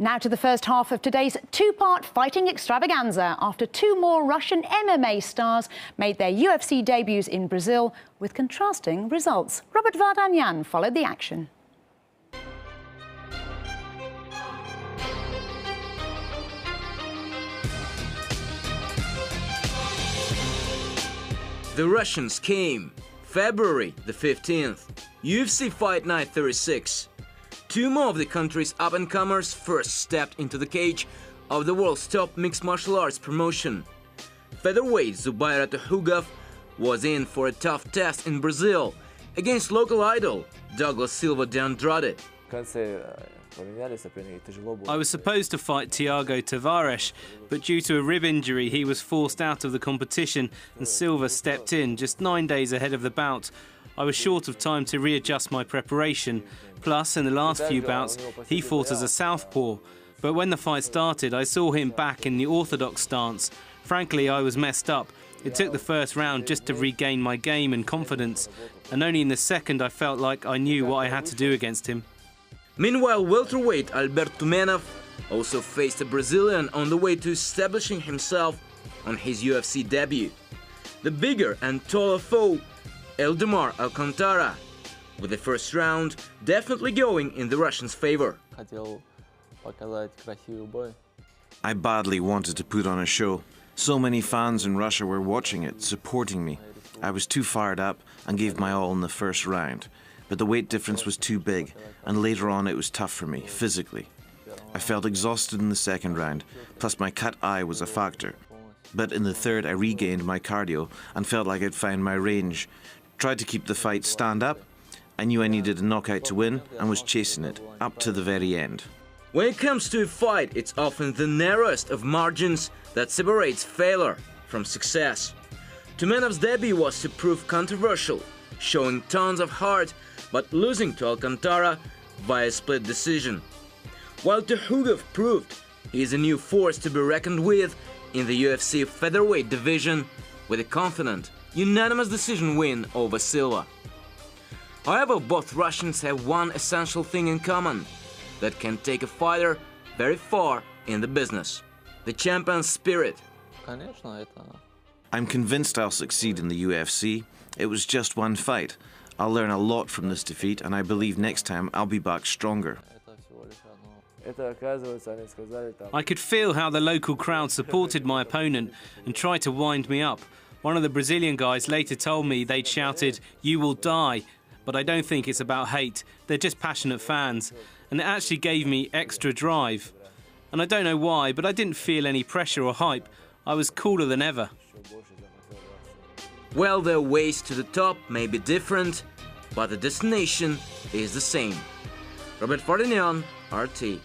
Now to the first half of today's two-part fighting extravaganza after two more Russian MMA stars made their UFC debuts in Brazil with contrasting results. Robert Vardanyan followed the action. The Russians came February the 15th, UFC Fight Night 36. Two more of the country's up-and-comers first stepped into the cage of the world's top mixed martial arts promotion. Featherweight Zubair Tuhugov was in for a tough test in Brazil against local idol Douglas Silva de Andrade. I was supposed to fight Thiago Tavares, but due to a rib injury he was forced out of the competition and Silva stepped in just 9 days ahead of the bout. I was short of time to readjust my preparation, plus in the last few bouts he fought as a southpaw, but when the fight started I saw him back in the orthodox stance. Frankly, I was messed up. It took the first round just to regain my game and confidence, and only in the second I felt like I knew what I had to do against him. Meanwhile, welterweight Tumenov also faced a Brazilian on the way to establishing himself on his UFC debut. The bigger and taller foe, Eldemar Alcantara, with the first round definitely going in the Russians' favor. I badly wanted to put on a show. So many fans in Russia were watching it, supporting me. I was too fired up and gave my all in the first round. But the weight difference was too big, and later on it was tough for me, physically. I felt exhausted in the second round, plus my cut eye was a factor. But in the third I regained my cardio and felt like I'd found my range. Tried to keep the fight stand up. I knew I needed a knockout to win and was chasing it, up to the very end. When it comes to a fight, it's often the narrowest of margins that separates failure from success. Tumenov's debut was to prove controversial, showing tons of heart but losing to Alcantara via split decision. While Tuhugov proved he is a new force to be reckoned with in the UFC featherweight division with a confident, unanimous decision win over Silva. However, both Russians have one essential thing in common that can take a fighter very far in the business: the champion's spirit. I'm convinced I'll succeed in the UFC. It was just one fight. I'll learn a lot from this defeat, and I believe next time I'll be back stronger. I could feel how the local crowd supported my opponent and tried to wind me up. One of the Brazilian guys later told me they'd shouted, "You will die," but I don't think it's about hate. They're just passionate fans, and it actually gave me extra drive. And I don't know why, but I didn't feel any pressure or hype. I was cooler than ever. Well, their ways to the top may be different, but the destination is the same. Robert Vardanyan, RT.